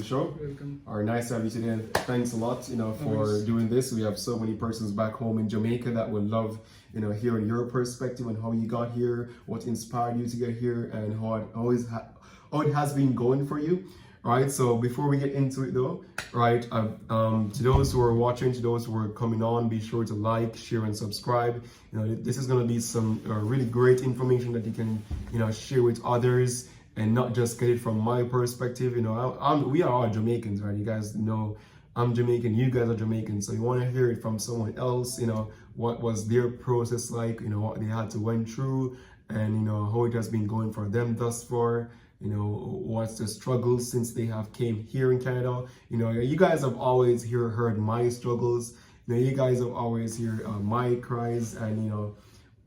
Show. Welcome. Our nice to have you today, and thanks a lot, for doing this. We have so many persons back home in Jamaica that would love, hearing your perspective on how you got here, what inspired you to get here, and how it has been going for you. Right. So before we get into it, though, right, to those who are watching, to those who are coming on, be sure to like, share, and subscribe. This is going to be some really great information that you can, share with others, and not just get it from my perspective. We are all Jamaicans, right? You guys know I'm Jamaican, you guys are Jamaican, so you want to hear it from someone else. What was their process like? What they had to went through, and how it has been going for them thus far. What's the struggles since they have came here in Canada. You guys have always heard my struggles. You guys have always heard my cries, and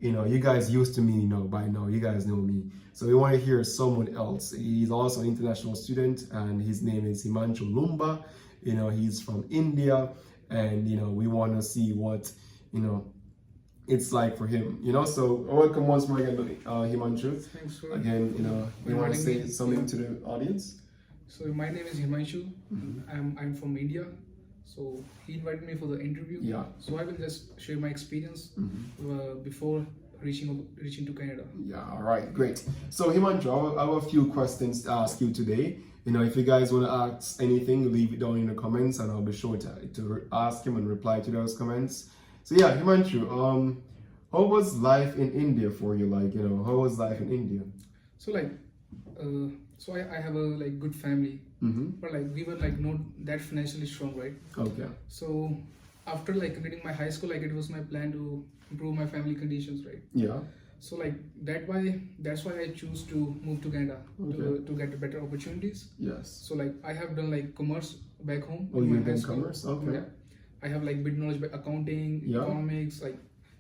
you guys used to me, by now. You guys know me. So we want to hear someone else. He's also an international student, and his name is Himanshu Lumba. He's from India, and we want to see what it's like for him. So welcome once more again, Himanshu. Thanks for Again, you want to say something to the audience? So my name is Himanshu. I'm from India. So he invited me for the interview. Yeah. So I will just share my experience before reaching to Canada. Yeah. All right. Great. So Himanshu, I have a few questions to ask you today. If you guys want to ask anything, leave it down in the comments, and I'll be sure to ask him and reply to those comments. So yeah, Himanshu, how was life in India for you? How was life in India? So I have a good family, but we were not that financially strong, right? Okay. So after completing my high school, it was my plan to improve my family conditions, right? Yeah. So that's why I choose to move to Canada to get better opportunities. Yes. So I have done commerce back home. Oh, you've done commerce? Okay. Yeah. I have bit knowledge by accounting, yeah. economics.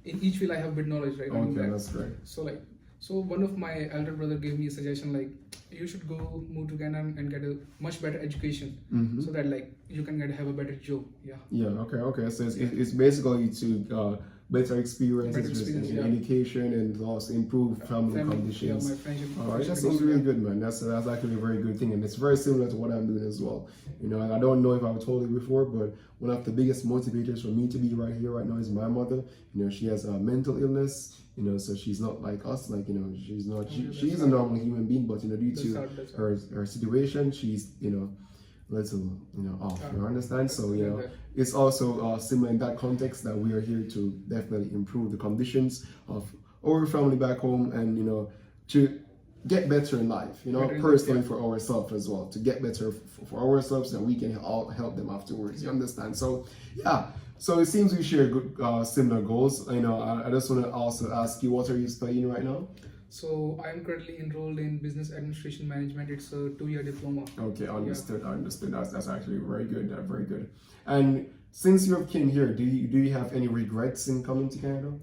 In each field I have bit knowledge, right? Okay, that's great. So one of my elder brother gave me a suggestion you should go move to Canada and get a much better education, so that you can have a better job. Yeah. Yeah. Okay. So it's basically to better experiences in education, and also improve family conditions. Yeah, my friendship. All right, that sounds really good, man. That's actually a very good thing, and it's very similar to what I'm doing as well. I don't know if I've told you before, but one of the biggest motivators for me to be right here right now is my mother. She has a mental illness. So she's not like us. She's not. She's a normal human being, but due to her situation, she's little off. You understand? So it's also similar in that context that we are here to definitely improve the conditions of our family back home, and to get better in life. Personally for ourselves as well, to get better for ourselves, so that we can all help them afterwards. You understand? So yeah. So it seems we share good similar goals. I just want to also ask you, what are you studying right now? So I'm currently enrolled in business administration management. It's a 2-year diploma. Okay, understood. Yeah. Understood. That's actually very good. Very good. And since you came here, do you have any regrets in coming to Canada?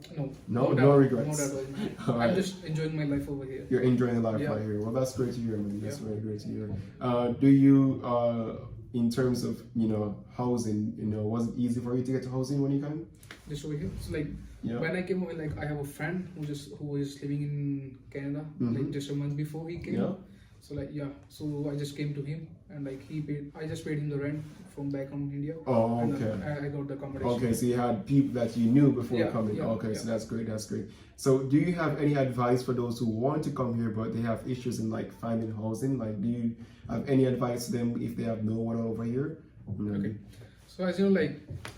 No regrets. Not at all. I'm just enjoying my life over here. You're enjoying life right here. Well, that's great to hear, man. That's very great to hear. Do you in terms of housing, was it easy for you to get to housing when you came? Just over here. So when I came over, I have a friend who was living in Canada just a month before he came. Yeah. So I just came to him, and I just paid him the rent from back home in India. Oh, okay. And I got the accommodation. Okay, so you had people that you knew before coming. Yeah, okay, so that's great. So do you have any advice for those who want to come here but they have issues in finding housing? Do you have any advice to them if they have no one over here? Okay. So as you know,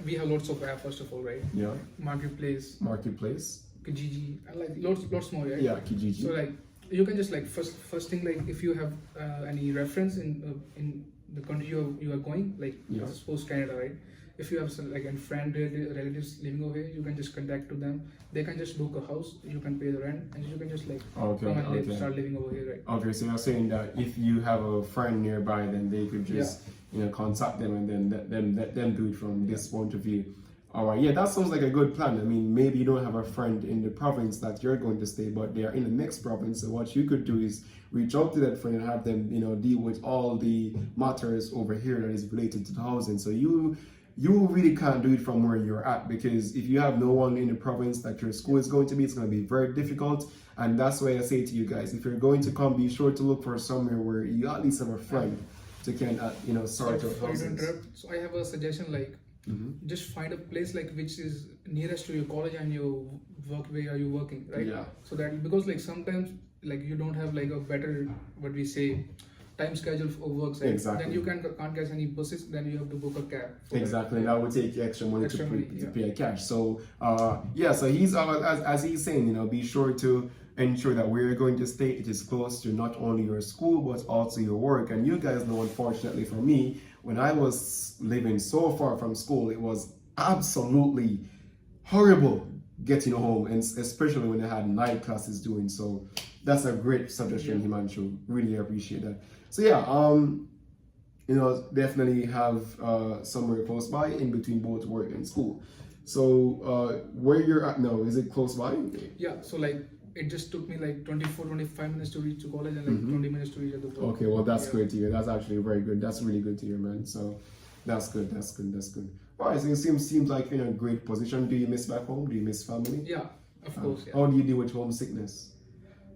we have lots of apps first of all, right? Yeah. Marketplace, Kijiji, and lots more, right? Yeah, Kijiji. So you can just first thing, if you have any reference in the country you are going, suppose Canada, right? If you have some friend relatives living over here, you can just contact to them. They can just book a house. You can pay the rent, and you can just come and start living over here, right? Okay, so you're saying that if you have a friend nearby, then they could just contact them, and then let them do it from this point of view. All right, yeah, that sounds like a good plan. I mean, maybe you don't have a friend in the province that you're going to stay, but they are in the next province. So what you could do is reach out to that friend and have them, deal with all the matters over here that is related to the housing. So you really can't do it from where you're at, because if you have no one in the province that your school is going to be, it's going to be very difficult. And that's why I say to you guys, if you're going to come, be sure to look for somewhere where you at least have a friend to kind of, you know, sort out Sorry to houses. interrupt. So I have a suggestion, like just find a place like which is nearest to your college and your work where are you working, right? Yeah. So that, because like sometimes like you don't have like a better, what we say, time schedule for work, right? Exactly. Then you can't catch any buses. Then you have to book a cab. for that. Exactly, and that would take you extra money Extra money, to pay cash. So, yeah, so he's as he's saying, you know, be sure to ensure that where you're going to stay, it is close to not only your school but also your work. And you guys know, unfortunately for me, when I was living so far from school, it was absolutely horrible getting home, and especially when I had night classes doing. So that's a great suggestion, Himanshu. Really appreciate that. So yeah, you know, definitely have somewhere close by in between both work and school. So where you're at now, is it close by? Yeah, so like it just took me like 25 minutes to reach to college and like 20 minutes to reach at the work. Okay, well that's great to hear. That's actually very good. That's really good to hear, man. So that's good. That's good. That's good. All right, so it seems like you're in a great position. Do you miss back home? Do you miss family? Yeah, of course. Yeah. How do you deal with homesickness?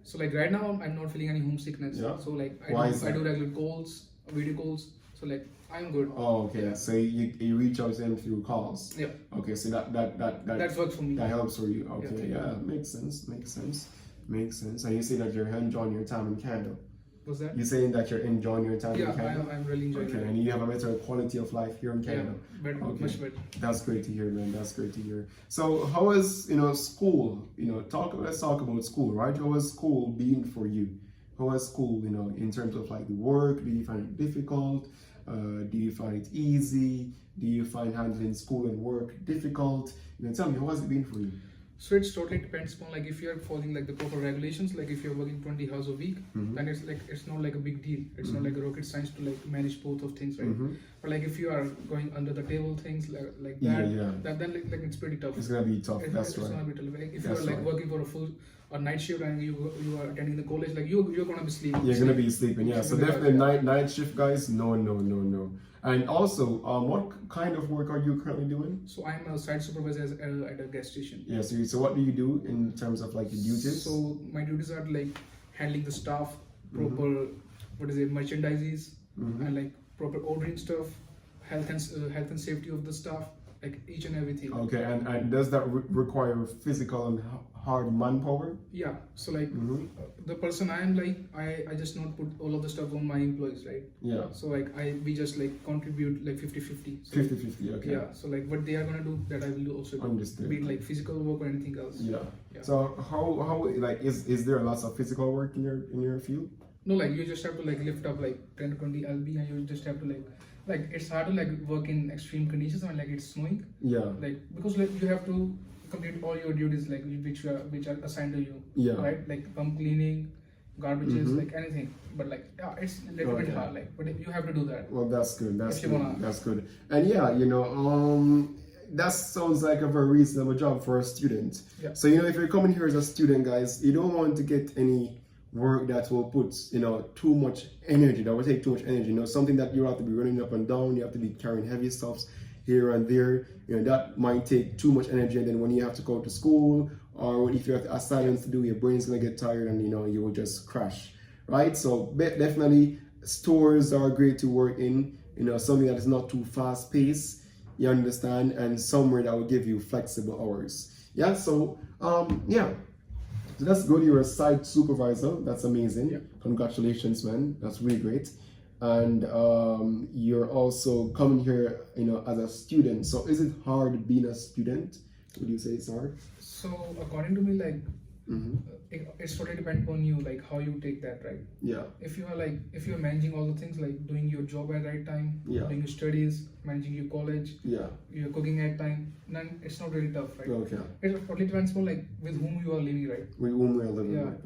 So like right now I'm not feeling any homesickness. Yeah. So like Why I is that? do regular calls, video calls. So like I'm good. Oh, okay. So you reach out to them through calls. Yeah. Okay, so that That works for me. that helps for you. Okay, yeah, makes sense. And you say that you're enjoying your time in Canada. What's that? You're saying that you're enjoying your time Yeah, in Canada. I'm really enjoying Okay, it. and you have a better quality of life here in Yeah, Canada. better, Okay. much better. That's great to hear, man. That's great to hear. So, how is, you know, school? You know, let's talk about school, right? How has school been for you? How has school, you know, in terms of like the work? Do you find it difficult? Do you find it easy? Do you find handling school and work difficult? You know, tell me, how has it been for you? So it's totally depends upon like if you're following like the proper regulations, like if you're working 20 hours a week, then it's not like a big deal. It's not like a rocket science to like manage both of things, right? But like if you are going under the table things like that, then like it's pretty tough. It's gonna be tough. That's It's right. gonna be tough. Like if That's you're like right. working for a night shift and you are attending the college, like you're gonna be sleeping. You're gonna be sleeping, yeah. So definitely night shift, guys. No. And also, what kind of work are you currently doing? So I'm a site supervisor at a gas station. Yeah. So what do you do in terms of like your duties? So my duties are like handling the staff, proper merchandises, and like proper ordering stuff, health and safety of the staff, like each and everything. Okay, and does that require physical and hard manpower? Yeah. So like the person I am, like I just not put all of the stuff on my employees, right? Yeah. So like we just like contribute like 50-50. So 50-50, okay. yeah. So like what they are gonna do, that I will also do. Understood. Be it like physical work or anything else. Yeah. Yeah. So how like is there lots of physical work in your field? No, like you just have to like lift up like 10 to 20 lb, and you just have to like it's hard to like work in extreme conditions when like it's snowing. Yeah. Like because like you have to complete all your duties like which are assigned to you. Yeah. Right? Like pump cleaning, garbages, like anything. But like yeah, it's a little bit hard. Like but you have to do that. Well, that's good. That's If you good. wanna- That's good. And yeah, you know, that sounds like a very reasonable job for a student. Yeah. So you know, if you're coming here as a student, guys, you don't want to get any work that will put, you know, too much energy. That will take too much energy. You know, something that you have to be running up and down. You have to be carrying heavy stuffs here and there. You know, that might take too much energy. And then when you have to go to school, or if you have assignments to do, your brain's gonna get tired, and you know, you will just crash. Right? So definitely, stores are great to work in. You know, something that is not too fast paced. You understand, and somewhere that will give you flexible hours. Yeah. So yeah. So that's good. You're a site supervisor. That's amazing. Yeah. Congratulations, man. That's really great. And you're also coming here, you know, as a student. So is it hard being a student? Would you say it's hard? So according to me, like it's totally depends on you, like how you take that, right? Yeah. If you're managing all the things, like doing your job at right time, Yeah. doing your studies, managing your college, Yeah. you're cooking at time, then it's not really tough, right? Okay. It totally depends on like with whom you are living, right? With whom we're living. Yeah. Right?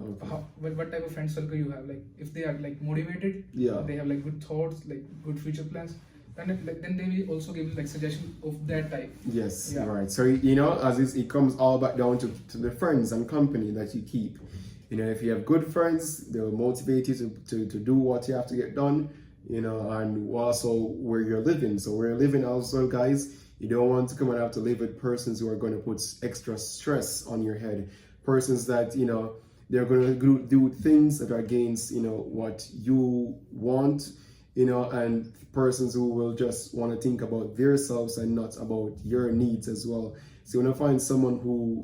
Okay. What type of friend circle you have? Like if they are like motivated, Yeah. they have like good thoughts, like good future plans, then they will also give you like suggestion of that type. Yes. Yeah. Right. So you know, it comes all back down to the friends and company that you keep. You know, if you have good friends, they'll motivate you to do what you have to get done, you know, and also where you're living. So where you're living also, guys, you don't want to come and have to live with persons who are going to put extra stress on your head. Persons that, you know, they're going to do things that are against, you know, what you want. and persons who will just want to think about themselves and not about your needs as well. So you want to find someone who,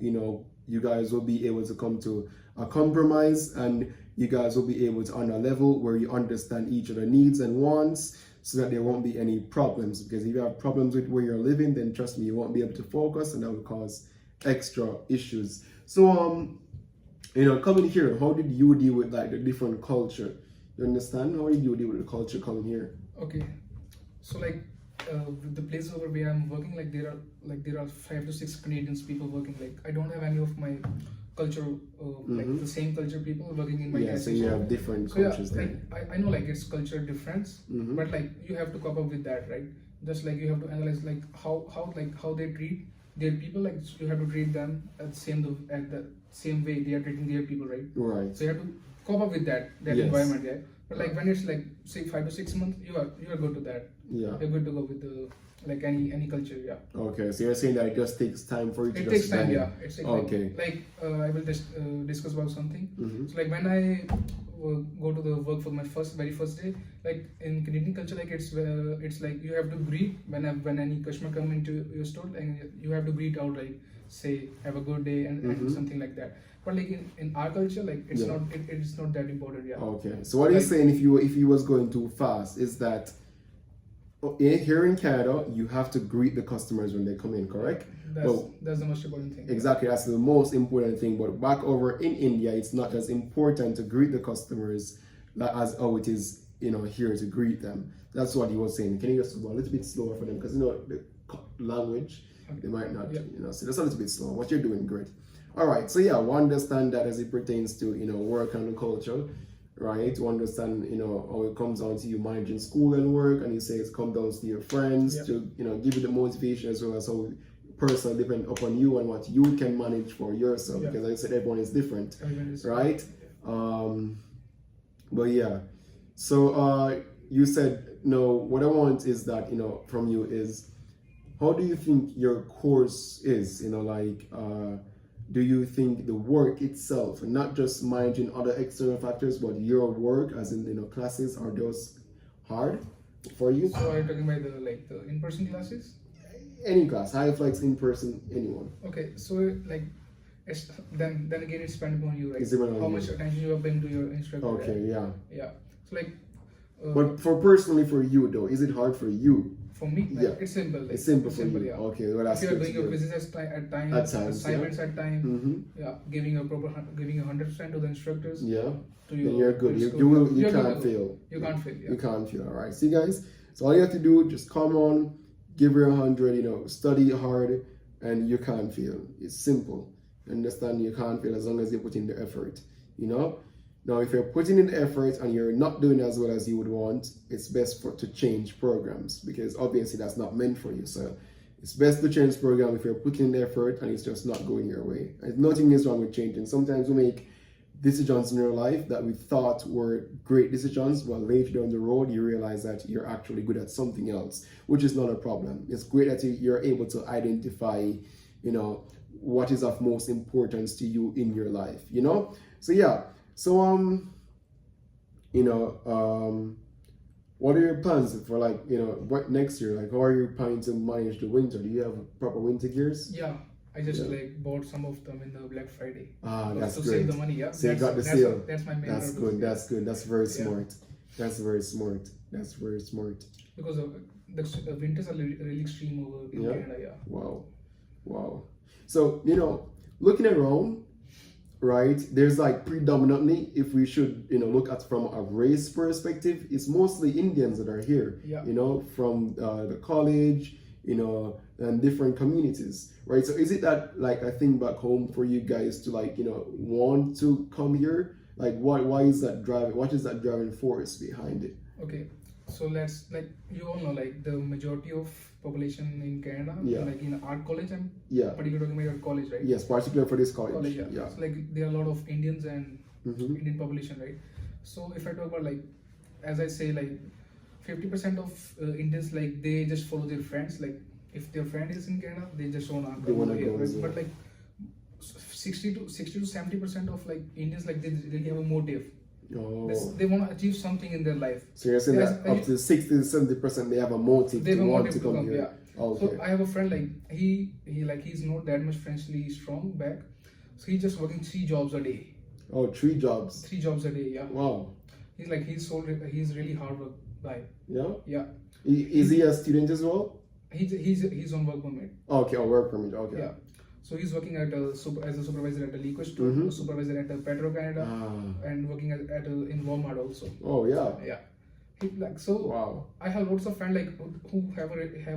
you guys will be able to come to a compromise, and you guys will be able to on a level where you understand each other needs and wants, so that there won't be any problems. Because if you have problems with where you're living, then trust me, you won't be able to focus, and that will cause extra issues. So coming here, how did you deal with like the different culture? You understand? How did you deal with the culture coming here? Okay, so like the place over where I'm working, like there are 5 to 6 Canadians people working. Like I don't have any of my culture, like the same culture people working in my gas so you station. have different So yeah, cultures there. like I know like it's culture difference, but like you have to cope up with that, right? Just like you have to analyze like how they treat their people. Like you have to treat them at the same way they are treating their people, right? Right. So you have to cope up with that Yes. environment, yeah. But like when it's like say 5 to 6 months, you are good to that. Yeah. You're good to go with the like any culture, yeah. Okay, so you're saying that it just takes time for you to It just takes time, blend in. yeah. It's like, Okay. I will just discuss about something. So like when I go to the work for my very first day, like in Canadian culture, like it's like you have to greet when any customer come into your store, and you have to greet out like say have a good day and something like that. But like in our culture, like it's Yeah. it's not that important, yeah. Okay, so what are you saying if you was going too fast is that here in Canada, you have to greet the customers when they come in, correct? That's the most important thing. Exactly, that's the most important thing. But back over in India, it's not as important to greet the customers as how it is, here to greet them. That's what he was saying. Can you just go a little bit slower for them? Because the language, they might not, so just a little bit slower. What you're doing, great. All right, so yeah, we understand that as it pertains to, work and the culture, right? To understand, how it comes down to you managing school and work, and you say it's come down to your friends to, give you the motivation as well as how personal depend upon you and what you can manage for yourself. Because like I said, everyone is different, right? But yeah, so you said, no, what I want is that, from you is, how do you think your course is, do you think the work itself, and not just managing other external factors, but your work, as in classes, are those hard for you? So are you talking about the in-person classes? Any class, high flex, in person, anyone. Okay, so like it's then again it's depending on you, right? It's depending on how you. much attention you are paying to your instructor. Okay, yeah. Yeah. So like. But personally for you though, is it hard for you? For me, like, it's simple. Like, it's simple for you. Yeah. Okay, well that's if you are good doing your business at times, assignments at time, giving a 100% to the instructors. Yeah. To your, then you're good. You can't fail. You can't fail. Yeah. You can't fail. All right. See, guys. So all you have to do, just come on, give her 100. Study hard, and you can't fail. It's simple. Understand? You can't fail as long as you put in the effort. Now, if you're putting in the effort and you're not doing as well as you would want, it's best to change programs, because obviously that's not meant for you. So it's best to change program if you're putting in the effort and it's just not going your way. And nothing is wrong with changing. Sometimes we make decisions in your life that we thought were great decisions, but later down the road you realize that you're actually good at something else, which is not a problem. It's great that you're able to identify, what is of most importance to you in your life, So yeah. So, what are your plans for what next year? Like, how are you planning to manage the winter? Do you have proper winter gears? Yeah, I just bought some of them in the Black Friday. That's to great. Save the money, yeah. So you got the sale. That's my main That's purpose. good. That's good. That's very smart. That's very smart. That's very smart. Because the winters are really extreme over in Canada. Yeah. Wow. So looking around. Right, there's predominantly, if we should look at from a race perspective, it's mostly Indians that are here. From the college, and different communities, right? So is it that a thing back home for you guys to want to come here? Why is that driving? What is that driving force behind it? Okay, so let's you all know the majority of population in Canada, in art college, particularly talking about your college, right? Yes, particularly for this college. Yeah. So there are a lot of Indians and Indian population, right? So if I talk about as I say 50% of Indians they just follow their friends. If their friend is in Canada, they just wanna go here, right? But 60 to 70% of Indians they really have a motive. Oh. They want to achieve something in their life. So you're saying Yes, that up to 60 to 70% they have a motive they to have a want motive to come here. Yeah. Okay. So I have a friend like he's not that much financially strong back, so he's just working 3 jobs a day. Oh, 3 jobs. 3 jobs a day, yeah. Wow. He's really hard work guy. Yeah. Yeah. Is he a student as well? He's on work permit. Okay, a work permit. Okay. Yeah. So he's working as a supervisor at a liquor store, a supervisor at a Petro Canada, and working in Walmart also. Oh yeah. Yeah. Wow. I have lots of friends like who have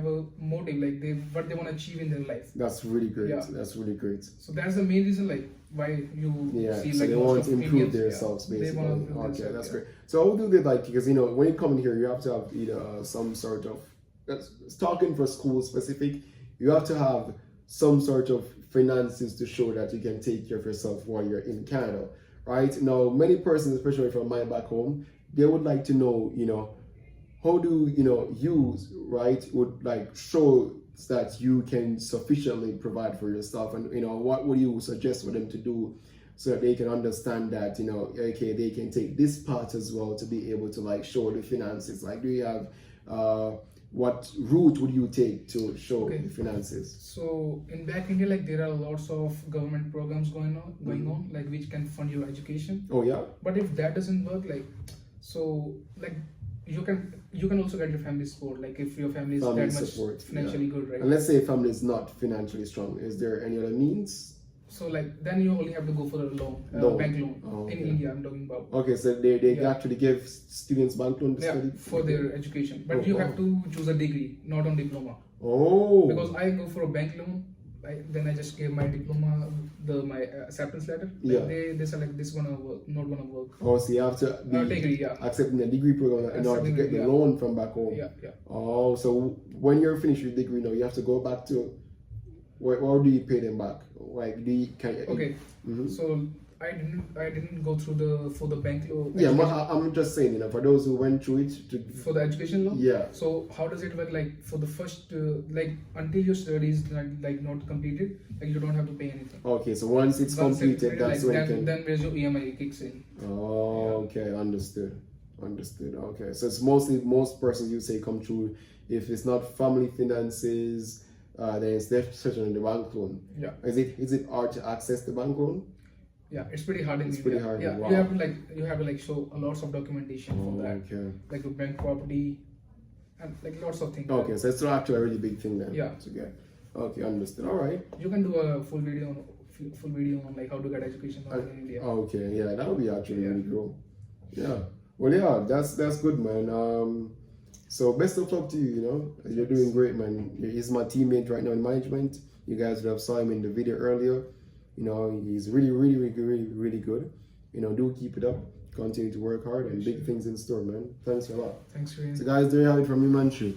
a motive, like what they want to achieve in their life. That's really great. Yeah. That's really great. So that's the main reason like why you see so like they most want of to improve Indians, themselves They basically. want to improve Okay, themselves, that's yeah. great. So how do they like, because when you come in here you have to have either some sort of, that's talking for school specific, you have to have some sort of finances to show that you can take care of yourself while you're in Canada, right? Now many persons, especially from my back home, they would like to know, how do you, right, would like show that you can sufficiently provide for yourself, and what would you suggest for them to do so that they can understand that okay, they can take this part as well to be able to like show the finances? Like, do you have what route would you take to show the finances? So in back India, like there are lots of government programs going on, like which can fund your education. Oh yeah. But if that doesn't work, you can also get your family support. Like if your family is that much financially good, right? And let's say family is not financially strong, is there any other means? So like then you only have to go for a loan, bank loan. In India, I'm talking about. Okay, so they actually give students bank loan to study for their education, but you have to choose a degree, not on diploma. Oh. Because I go for a bank loan, then I just gave my diploma, my acceptance letter. They said like this gonna work, not gonna work. Oh, so you have to be degree, accepting a degree program in order to get the loan from back home. Yeah. Oh, so when you're finished with your degree now, you have to go back to, or do you pay them back? Like, So I didn't go through for the bank loan. Yeah, I'm just saying, for those who went through it for the education loan. Yeah. So how does it work? Like for the first, until your studies not completed, like you don't have to pay anything. Okay, so once it's completed, that's when you can. Then where's your EMI kicks in. Oh, okay, understood. Okay, so it's mostly most persons you say come through. If it's not family finances, then it's definitely the bank loan. Yeah. Is it hard to access the bank loan? Yeah, it's pretty hard. It's pretty hard. Yeah, wow. you have to show a lots of documentation for that. Okay. Like your bank property, and like lots of things. Okay, so it's actually a really big thing then. Yeah. To get. Okay, understood. All right. You can do a full video on like how to get education in India. Okay, yeah, that would be actually really cool. Yeah. Well, yeah, that's good, man. So best of luck to you. You're doing great, man. He's my teammate right now in management. You guys would have saw him in the video earlier. He's really, really, really, really, really good. Do keep it up. Continue to work hard, and big things in store, man. Thanks a lot. Thanks for So guys, there you have it from Himanshu.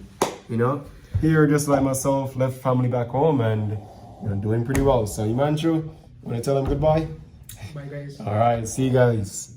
Here, just like myself, left family back home and doing pretty well. So Himanshu, want to tell them goodbye? Bye guys. All right, see you guys.